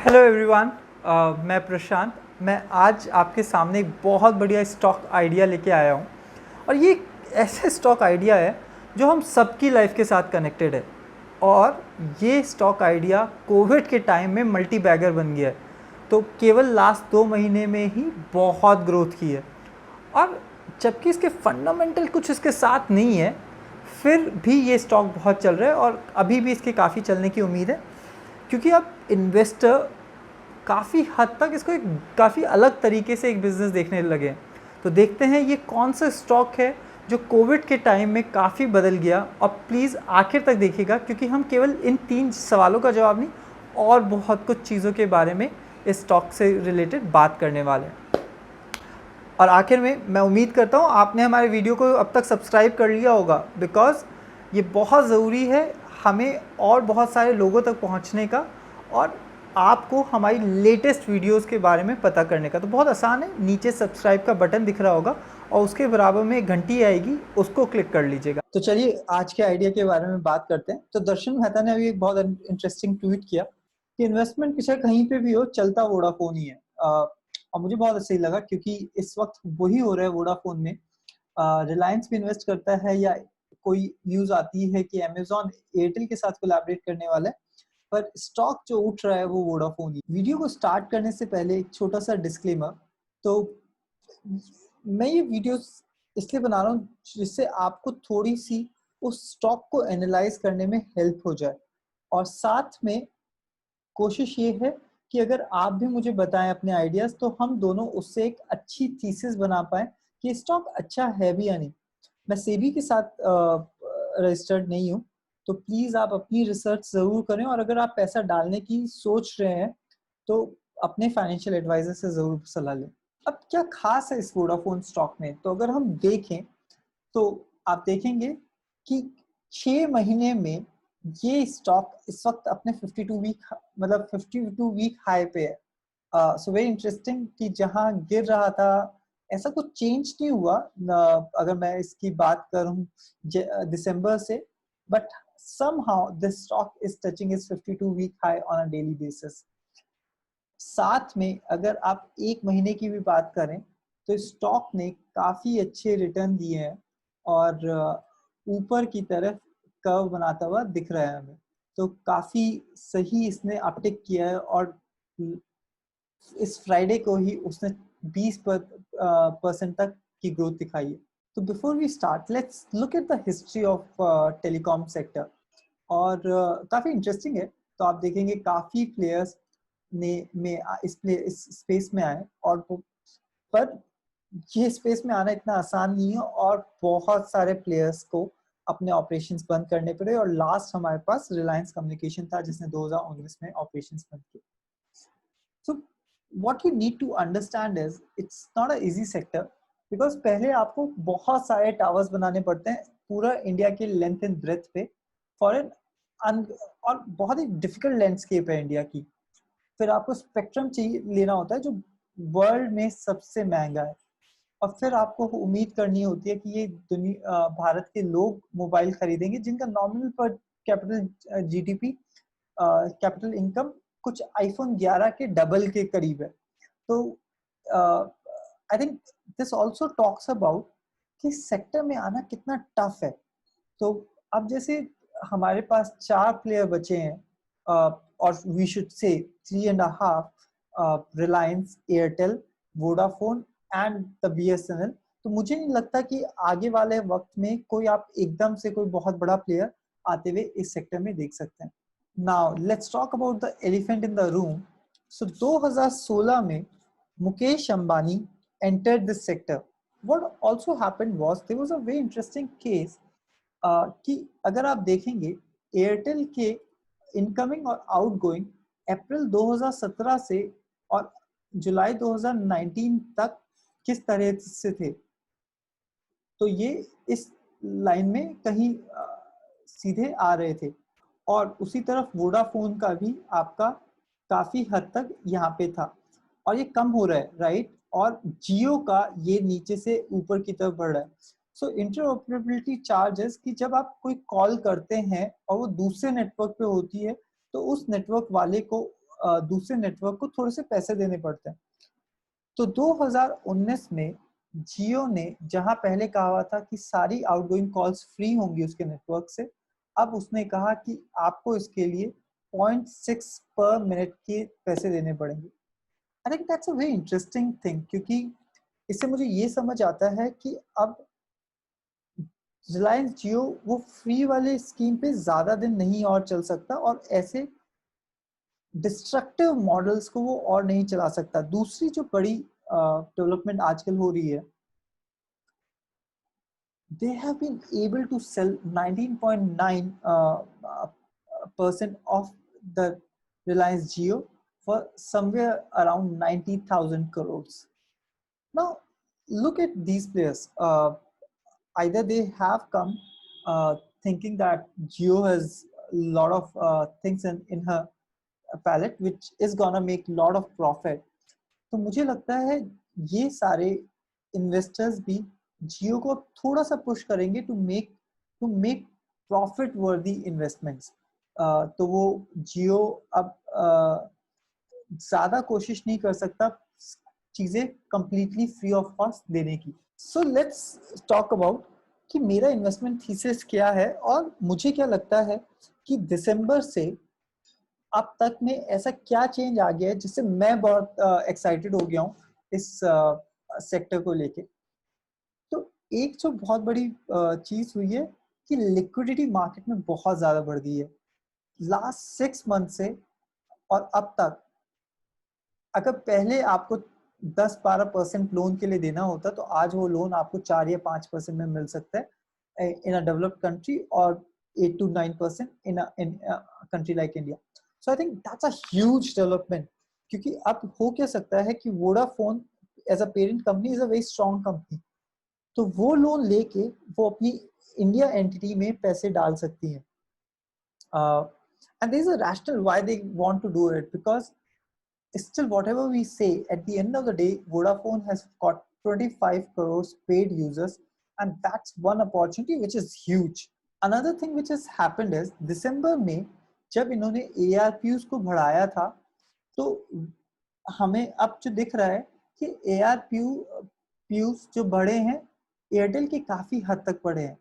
Hello everyone, मैं प्रशांत। मैं आज आपके सामने एक बहुत बढ़िया स्टॉक आइडिया लेके आया हूँ और ये एक ऐसा स्टॉक आइडिया है जो हम सबकी लाइफ के साथ कनेक्टेड है। और ये स्टॉक आइडिया कोविड के टाइम में मल्टी बैगर बन गया है, तो केवल लास्ट 2 महीने में ही बहुत ग्रोथ की है। और जबकि इसके फंडामेंटल कुछ इसके साथ नहीं है, फिर भी ये स्टॉक बहुत चल रहा है और अभी भी इसके काफ़ी चलने की उम्मीद है, क्योंकि अब इन्वेस्टर काफ़ी हद तक इसको एक काफ़ी अलग तरीके से एक बिज़नेस देखने लगे हैं। तो देखते हैं ये कौन सा स्टॉक है जो कोविड के टाइम में काफ़ी बदल गया। और प्लीज़ आखिर तक देखिएगा, क्योंकि हम केवल इन 3 सवालों का जवाब नहीं और बहुत कुछ चीज़ों के बारे में इस स्टॉक से रिलेटेड बात करने वाले हैं। और आखिर में मैं उम्मीद करता हूँ आपने हमारे वीडियो को अब तक सब्सक्राइब कर लिया होगा, बिकॉज़ ये बहुत ज़रूरी है हमें और बहुत सारे लोगों तक पहुँचने का और आपको हमारी लेटेस्ट वीडियोस के बारे में पता करने का। तो बहुत आसान है, नीचे सब्सक्राइब का बटन दिख रहा होगा और उसके बराबर में एक घंटी आएगी, उसको क्लिक कर लीजिएगा। तो चलिए आज के आइडिया के बारे में बात करते हैं। तो दर्शन मेहता ने अभी एक बहुत इंटरेस्टिंग ट्वीट किया कि इन्वेस्टमेंट पीछे कहीं पे भी हो, चलता वोडाफोन ही है। और मुझे बहुत सही लगा, क्योंकि इस वक्त वही हो रहा है वोडाफोन में। रिलायंस भी इन्वेस्ट करता है, या कोई न्यूज़ आती है कि अमेज़न एयरटेल के साथ कोलैबोरेट करने वाला है, पर स्टॉक जो उठ रहा है वो वोडाफोन ही। वीडियो को स्टार्ट करने से पहले एक छोटा सा डिस्क्लेमर। तो मैं ये वीडियो इसलिए बना रहा हूँ जिससे आपको थोड़ी सी उस स्टॉक को एनालाइज करने में हेल्प हो जाए, और साथ में कोशिश ये है कि अगर आप भी मुझे बताएं अपने आइडियाज, तो हम दोनों उससे एक अच्छी थीसिस बना पाए कि स्टॉक अच्छा है भी या नहीं। मैं सेबी के साथ रजिस्टर्ड नहीं हूँ, तो प्लीज आप अपनी रिसर्च जरूर करें, और अगर आप पैसा डालने की सोच रहे हैं तो अपने फाइनेंशियल एडवाइजर से जरूर सलाह लें। अब क्या खास है इस वोडाफोन स्टॉक में, तो अगर हम देखें तो आप देखेंगे कि 6 महीने में ये स्टॉक इस वक्त अपने 52 वीक मतलब 52 वीक हाई पे है। सो वेरी इंटरेस्टिंग कि जहां गिर रहा था ऐसा कुछ चेंज नहीं हुआ। अगर मैं इसकी बात करूं दिसंबर से, but somehow this stock is touching its 52 week high on a daily basis. साथ में अगर आप 1 महीने की भी बात करें तो स्टॉक ने काफी अच्छे रिटर्न दिए हैं, और ऊपर की तरफ कर्व बनाता हुआ दिख रहा है हमें। तो काफी सही इसने अपटिक किया है, और इस फ्राइडे को ही उसने 20% तक की ग्रोथ दिखाई है। तो before we start, let's look at the history of telecom sector. और काफी इंटरेस्टिंग है। तो आप देखेंगे काफी प्लेयर्स ने इस स्पेस में आए, और पर ये स्पेस में आना इतना आसान नहीं है, और बहुत सारे प्लेयर्स को अपने ऑपरेशंस बंद करने पड़े। और लास्ट हमारे पास रिलायंस कम्युनिकेशन था जिसने 2019 में ऑपरेशंस बंद किए। So what you need to understand is it's not a easy sector, because पहले आपको बहुत सारे टावर्स बनाने पड़ते हैं पूरा इंडिया के लेंथ एंड ब्रेथ पे, फॉर एन और बहुत ही डिफिकल्ट लैंडस्केप है इंडिया की। फिर आपको स्पेक्ट्रम चाहिए लेना होता है जो वर्ल्ड में सबसे महंगा है, और फिर आपको उम्मीद करनी होती है कि ये दुनिया भारत के लोग मोबाइल खरीदेंगे जिनका नॉमिनल पर कैपिटल जीडीपी कैपिटल इनकम कुछ आईफोन 11 के डबल के करीब है। तो I think this also talks about कि सेक्टर में आना कितना टफ है। तो अब जैसे हमारे पास 4 प्लेयर बचे हैं, और we should say 3.5, Reliance, Airtel, Vodafone and the BSNL. तो मुझे नहीं लगता कि आगे वाले वक्त में कोई आप एकदम से कोई बहुत बड़ा प्लेयर आते हुए इस सेक्टर में देख सकते हैं। Now let's talk about the elephant in the room. So 2016 में Mukesh Ambani entered this sector. What also happened was there was a very interesting case कि अगर आप देखेंगे एयरटेल के इनकमिंग और आउटगोइंग अप्रैल 2017 से और जुलाई 2019 तक किस तरह से थे, तो ये इस लाइन में कहीं सीधे आ रहे थे। और उसी तरफ वोडाफोन का भी आपका काफी हद तक यहाँ पे था, और ये कम हो रहा है, राइट। और जियो का ये नीचे से ऊपर की तरफ बढ़ रहा है। सो इंटरऑपरेबिलिटी चार्जेस कि जब आप कोई कॉल करते हैं और वो दूसरे नेटवर्क पे होती है, तो उस नेटवर्क वाले को दूसरे नेटवर्क को थोड़े से पैसे देने पड़ते हैं। तो 2019 में जियो ने जहां पहले कहा हुआ था कि सारी आउटगोइंग कॉल्स फ्री होंगी उसके नेटवर्क से, अब उसने कहा कि आपको इसके लिए 0.6 पर मिनट के पैसे देने पड़ेंगे। आई think that's a very interesting thing, क्योंकि इससे मुझे ये समझ आता है कि अब रिलायंस जियो वो फ्री वाले स्कीम पे ज्यादा दिन नहीं और चल सकता, और ऐसे डिस्ट्रक्टिव मॉडल्स को वो और नहीं चला सकता। दूसरी जो बड़ी डेवलपमेंट आजकल हो रही है, they have been able to sell 19.9% of the Reliance Jio for somewhere around 90,000 crores. Now, look at these players. Either they have come thinking that Jio has a lot of things in her palette, which is gonna make a lot of profit. तो मुझे लगता है ये सारे investors भी जियो को थोड़ा सा पुश करेंगे टू मेक प्रॉफिट वर्दी इन्वेस्टमेंट्स। तो वो जियो अब ज्यादा कोशिश नहीं कर सकता चीजें कंप्लीटली फ्री ऑफ कॉस्ट देने की। सो लेट्स टॉक अबाउट कि मेरा इन्वेस्टमेंट थीसिस क्या है और मुझे क्या लगता है कि दिसंबर से अब तक में ऐसा क्या चेंज आ गया है जिससे मैं बहुत एक्साइटेड हो गया हूँ इस सेक्टर को लेके। तो एक जो बहुत बड़ी चीज हुई है कि लिक्विडिटी मार्केट में बहुत ज्यादा बढ़ गई है लास्ट 6 मंथ से। और अब तक अगर पहले आपको 10-12% लोन के लिए देना होता, तो आज वो लोन आपको 4 या 5% में मिल सकता है इन अ डेवलप्ड कंट्री, और 8 to 9% in country like India. So I think that's a huge development, क्योंकि अब हो क्या सकता है कि Vodafone as a parent company is a very strong company, तो वो लोन लेके वो अपनी इंडिया एंटिटी में पैसे डाल सकती है। And there is a rational why they want to do it, because still whatever we say, at the end of the day Vodafone has got 25 crores paid users, and that's one opportunity which is huge. Another thing which has happened is दिसंबर में जब इन्होंने ARPUs को बढ़ाया था, तो हमें अब जो दिख रहा है कि ARPUs जो बढ़े हैं एयरटेल के काफी हद तक बढ़े हैं,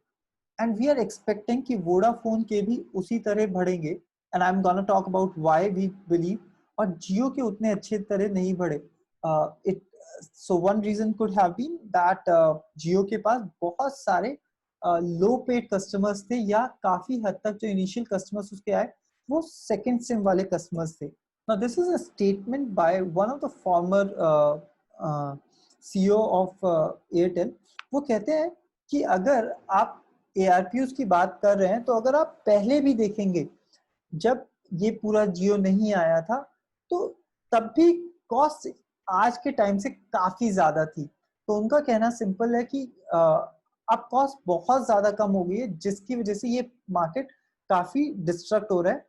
एंड वी आर एक्सपेक्टिंग कि वोडाफोन के भी उसी तरह बढ़ेंगे। And I am gonna talk about why we believe. और जियो के उतने अच्छे तरह नहीं बढ़े। It so one reason could have been that Jio के पास बहुत सारे लो पेड कस्टमर्स थे, या काफी हद तक जो इनिशियल कस्टमर्स उसके आए वो सेकंड सिम वाले कस्टमर्स थे। Now this is a statement by one of the former CEO of Airtel. वो कहते हैं कि अगर आप ARPUs की बात कर रहे हैं, तो अगर आप पहले भी देखेंगे जब ये पूरा जियो नहीं आया था, तो तब भी कॉस्ट आज के टाइम से काफी ज्यादा थी। तो उनका कहना सिंपल है कि अब कॉस्ट बहुत ज्यादा कम हो गई है, जिसकी वजह से ये मार्केट काफी डिस्ट्रक्ट हो रहा है।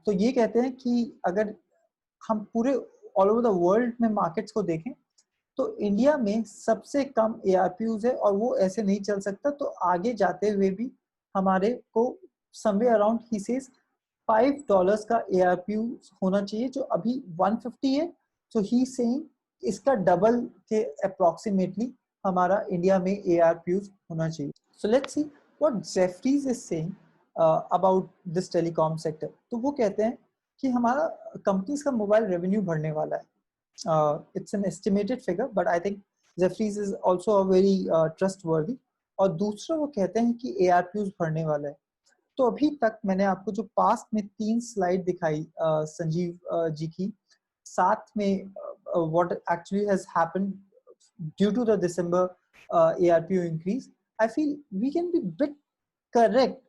तो ये कहते हैं कि अगर हम पूरे ऑल ओवर द वर्ल्ड में मार्केट्स को देखें, तो इंडिया में सबसे कम ARPUs है, और वो ऐसे नहीं चल सकता। तो आगे जाते हुए भी हमारे को समवेयर अराउंड ही सेज $5 का ARPU होना चाहिए, जो अभी 150 है। सो ही सेइंग इसका डबल के अप्रोक्सीमेटली हमारा इंडिया में ARPUs होना चाहिए। So let's see what Jefferies is saying about this telecom sector. तो वो कहते हैं कि हमारा कंपनीज का मोबाइल रेवेन्यू बढ़ने वाला है। It's an estimated figure, but I think Jeffries is also a very trustworthy। और दूसरा वो कहते हैं कि ARPUs बढ़ने वाला है। तो अभी तक मैंने आपको जो पास्ट में 3 स्लाइड दिखाई संजीव जी की, साथ में what actually has happened due to the December ARPU increase, I feel we can be bit correct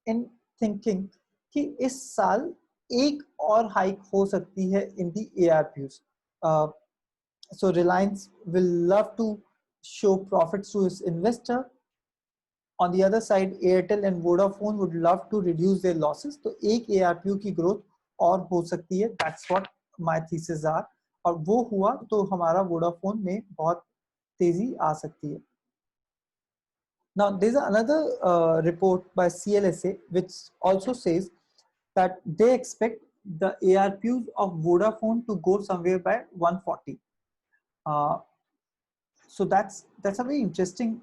in thinking कि इस साल एक और हाइक हो सकती है in the ARPUs। So Reliance will love to show profits to its investor. On the other side, Airtel and Vodafone would love to reduce their losses. तो एक ARPU की ग्रोथ और हो सकती है। That's what my thesis are। और वो हुआ तो हमारा वोडाफोन में बहुत तेजी आ सकती है। Now there's another report by CLSA which also says that they expect the ARPUs of Vodafone to go somewhere by 140. So that's a very interesting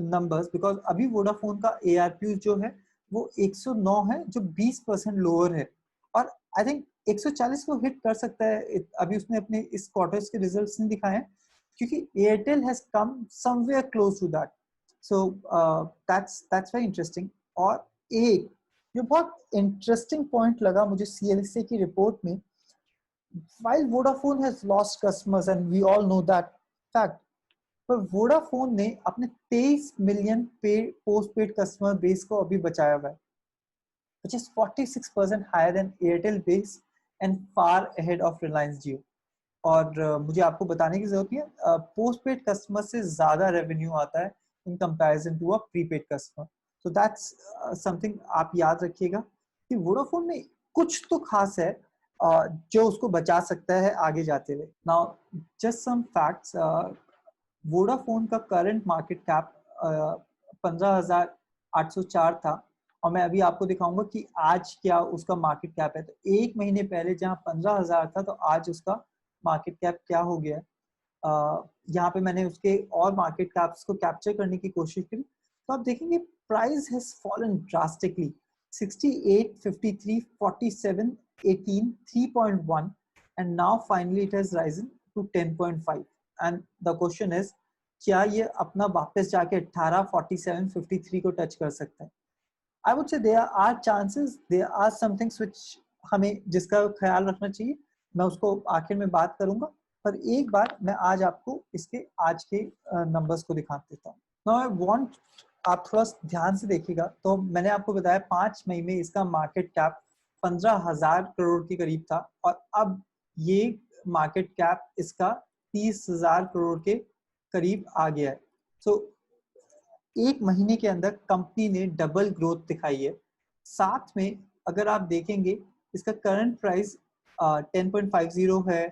numbers, because अभी वोडाफोन का ARPU जो है वो 109 है, जो 20% लोअर है, और आई थिंक 140 को हिट कर सकता है। अभी उसने अपने इस क्वार्टर्स के रिजल्ट्स नहीं दिखाए हैं, क्योंकि Airtel has come somewhere close to that. So that's very interesting. और एक जो बहुत इंटरेस्टिंग पॉइंट लगा मुझे CLSA की रिपोर्ट में, while Vodafone has lost customers and we all know that fact, पर वोडाफोन ने अपने 23 million post paid customer base को अभी बचाया हुआ है, which is 46% higher than Airtel base and far ahead of Reliance Jio। और मुझे आपको बताने की जरूरत नहीं है, पोस्ट पेड कस्टमर से ज्यादा रेवेन्यू आता है in comparison to a prepaid customer. So that's something आप याद रखिएगा कि वोडाफोन में कुछ तो खास है जो उसको बचा सकता है आगे जाते हुए। Now just some facts, Vodafone का करंट मार्केट कैप 15,804 था, और मैं अभी आपको दिखाऊंगा कि आज क्या उसका मार्केट कैप है। तो एक महीने पहले जहां 15,000 था, तो आज उसका मार्केट कैप क्या हो गया है। यहाँ पे मैंने उसके और मार्केट कैप्स को कैप्चर करने की कोशिश की, तो आप देखेंगे price has fallen drastically, 68, 53, 47, 18, 3.1, and now finally it has risen to 10.5। and the question is, क्या ये अपना वापस जाके 18, 47, 53 को टच कर सकता है? I would say there are chances, there are some things which हमें जिसका ख्याल रखना चाहिए, मैं उसको आखिर में बात करूंगा, पर एक बार मैं आज आपको इसके आज के नंबर्स को दिखा देता हूँ। Now I want आप थोड़ा ध्यान से देखिएगा। तो मैंने आपको बताया 5 मई में इसका मार्केट कैप 15,000 करोड़ के करीब था, और अब ये मार्केट कैप इसका 30,000 करोड़ के करीब आ गया है। सो एक महीने के अंदर कंपनी ने डबल ग्रोथ दिखाई है। साथ में अगर आप देखेंगे इसका करंट प्राइस 10.50 है,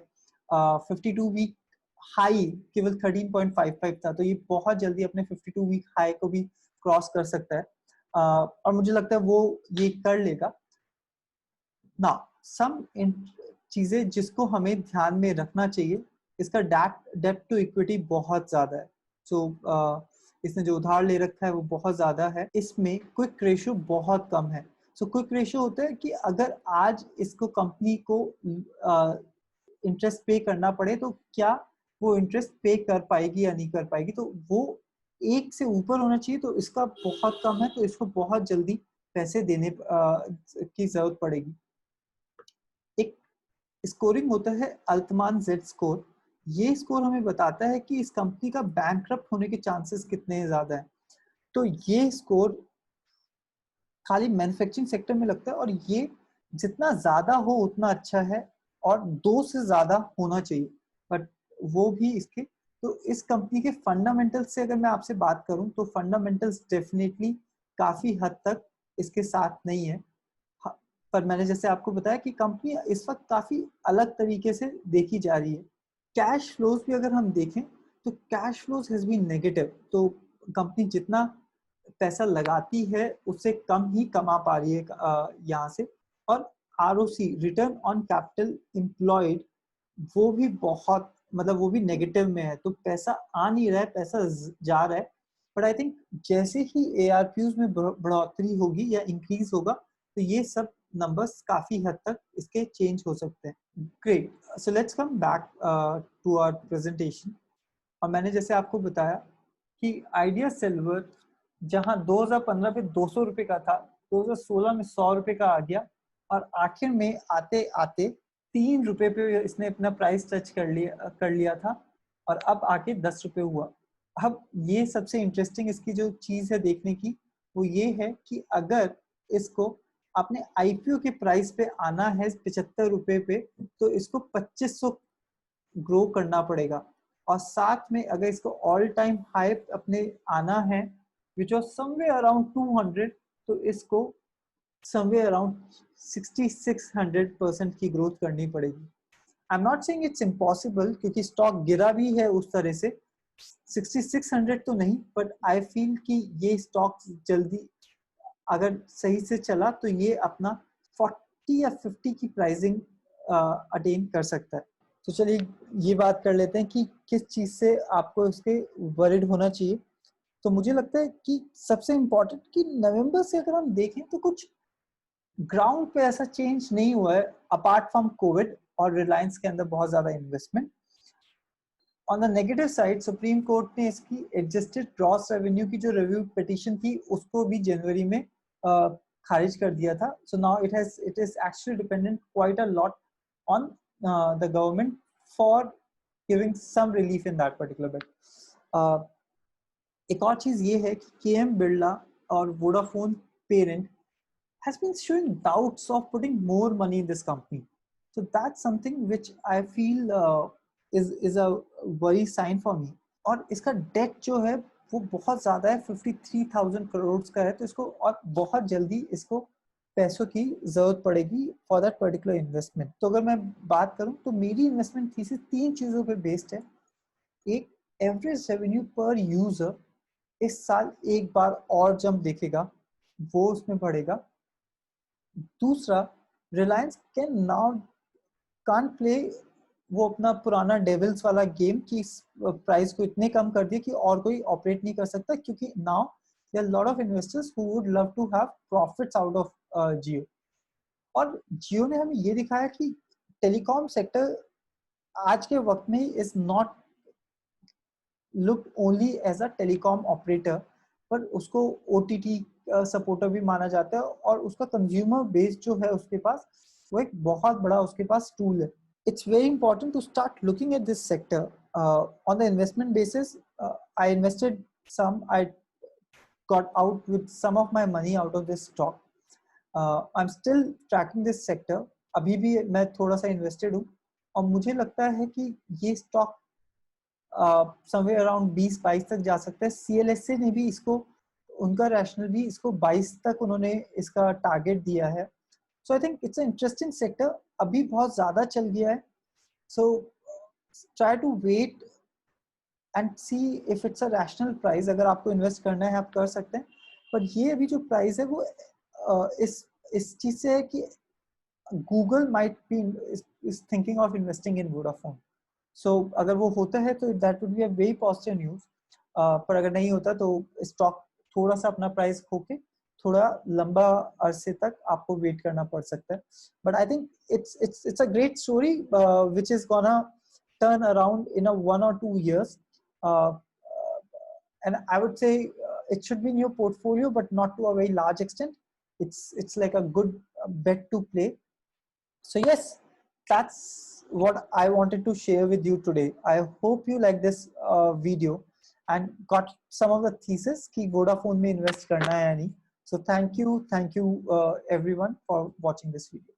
52 वीक हाई केवल 13.55 था, तो ये बहुत जल्दी अपने 52 वीक हाई को भी क्रॉस कर सकता है, और मुझे लगता है वो ये कर लेगा ना। सम चीजें जिसको हमें ध्यान में रखना चाहिए, इसका डेट टू इक्विटी बहुत ज्यादा है। सो इसने जो उधार ले रखा है वो बहुत ज्यादा है, इसमें क्विक रेशियो बहुत कम है। सो क्विक रेशियो होता है कि अगर आज इसको कंपनी को इंटरेस्ट पे करना पड़े, तो क्या वो इंटरेस्ट पे कर पाएगी या नहीं कर पाएगी, तो वो 1 से ऊपर होना चाहिए, तो इसका बहुत कम है, तो इसको बहुत जल्दी पैसे देने की जरूरत पड़ेगी। एक स्कोरिंग होता है अल्तमान जेड स्कोर, ये स्कोर हमें बताता है कि इस कंपनी का बैंकरप्ट होने के चांसेस कितने ज्यादा हैं। तो ये स्कोर खाली मैन्युफैक्चरिंग सेक्टर में लगता है, और ये जितना ज्यादा हो उतना अच्छा है, और 2 से ज्यादा होना चाहिए, बट वो भी इसके। तो इस कंपनी के फंडामेंटल्स से अगर मैं आपसे बात करूं, तो फंडामेंटल्स डेफिनेटली काफी हद तक इसके साथ नहीं है। पर मैंने जैसे आपको बताया कि कंपनी इस वक्त काफी अलग तरीके से देखी जा रही है। कैश फ्लोज भी अगर हम देखें, तो cash flows has been negative, तो कंपनी जितना पैसा लगाती है उससे कम ही कमा पा रही है यहाँ से। और ROC, return on capital employed, वो भी बहुत मतलब वो भी नेगेटिव में है, तो पैसा आ नहीं रहा है, पैसा जा रहा है। बट आई थिंक जैसे ही ARPUs में बढ़ोतरी होगी या इंक्रीज होगा, तो ये सब नंबर्स काफी हद तक इसके चेंज हो सकते हैं। Great, so let's come back to our presentation. और मैंने जैसे आपको बताया कि आइडिया सिल्वर जहां 2015 पे 200 रुपए का था, 2016 में 100 रुपए का आ गया, और आखिर में आते आते 3 रुपए पे इसने अपना प्राइस टच कर लिया था, और अब आके 10 रुपए हुआ। अब ये सबसे इंटरेस्टिंग इसकी जो चीज है देखने की, वो ये है कि अगर इसको अपने IPO के प्राइस पे आना है 75 रुपए पे, तो इसको 2500 ग्रो करना पड़ेगा। और साथ में अगर इसको ऑल टाइम हाई अपने आना है विच वॉज समवेयर अराउंड 200, तो इसको समवेयर अराउंड 6600% की ग्रोथ करनी पड़ेगी। I am not saying it's impossible, क्योंकि स्टॉक गिरा भी है उस तरह से, 6600 तो नहीं, बट आई फील कि ये स्टॉक जल्दी अगर सही से चला, तो ये अपना 40 या 50 की प्राइसिंग अटेन कर सकता है। तो चलिए ये बात कर लेते हैं कि किस चीज़ से आपको इसके वरिड होना चाहिए। तो मुझे लगता है कि सबसे इम्पोर्टेंट कि नवंबर से अगर हम देखें तो कुछ ग्राउंड पे ऐसा चेंज नहीं हुआ है अपार्ट फ्रॉम कोविड और रिलायंस के अंदर बहुत ज्यादा investment. On the negative side supreme court ने इसकी एडजस्टेड ग्रॉस रेवेन्यू की जो रिव्यू पिटीशन थी उसको भी जनवरी में खारिज कर दिया था। So now it is actually dependent quite a lot on the government for giving some relief in that particular bit. एक और चीज ये है कि केएम बिरला और Vodafone parent has been showing doubts of putting more money in this company. So that's something which I feel is a worry sign for me. और इसका date जो है वो बहुत ज़्यादा है, 53,000 करोड़ का है। तो इसको और बहुत जल्दी इसको पैसों की ज़रूरत पड़ेगी फॉर दैट पर्टिकुलर इन्वेस्टमेंट। तो अगर मैं बात करूं तो मेरी इन्वेस्टमेंट थीसिस 3 चीज़ों पे बेस्ड है। एक, एवरेज रेवेन्यू पर यूजर इस साल एक बार और जंप देखेगा, वो उसमें बढ़ेगा। दूसरा, Reliance can now can't play वो अपना पुराना डेविल्स वाला गेम कि प्राइस को इतने कम कर दिए कि और कोई ऑपरेट नहीं कर सकता, क्योंकि now there are lot of investors who would love to have profits out of Jio. और जियो ने हमें ये दिखाया कि टेलीकॉम सेक्टर आज के वक्त में is not look only as a telecom operator, पर उसको ओटीटी सपोर्टर भी माना जाता है और उसका कंज्यूमर बेस जो है उसके पास वो एक बहुत बड़ा उसके पास टूल है। It's very important to start looking at this sector on the investment basis. I invested some, I got out with some of my money out of this stock. I'm still tracking this sector. अभी भी मैं थोड़ा सा invested हूँ और मुझे लगता है कि ये स्टॉक समवेयर अराउंड 20-22 तक जा सकता है। सीएलएसए ने भी इसको, उनका रैशनल भी इसको 22 तक उन्होंने इसका टारगेट दिया है। So I think it's interesting sector. अभी बहुत ज्यादा चल गया है, so try to wait and see if it's a rational price. अगर आपको इन्वेस्ट करना है आप कर सकते हैं, पर ये अभी जो प्राइस है वो इस चीज से है कि Google might be is thinking of investing in Vodafone. So अगर वो होता है तो that would be a very positive news. पर अगर नहीं होता तो स्टॉक थोड़ा सा अपना प्राइस खो के थोड़ा लंबा अरसे तक आपको वेट करना पड़ सकता है। But I think it's a great story which is gonna turn around in a 1 or 2 years. Uh, and I would say it should be in your portfolio, but not to a very large extent. It's like a good bet to play. So yes, that's what I wanted to share with you today. I hope you like this video and got some of the thesis कि Vodafone में invest करना है या नहीं. So thank you everyone for watching this video.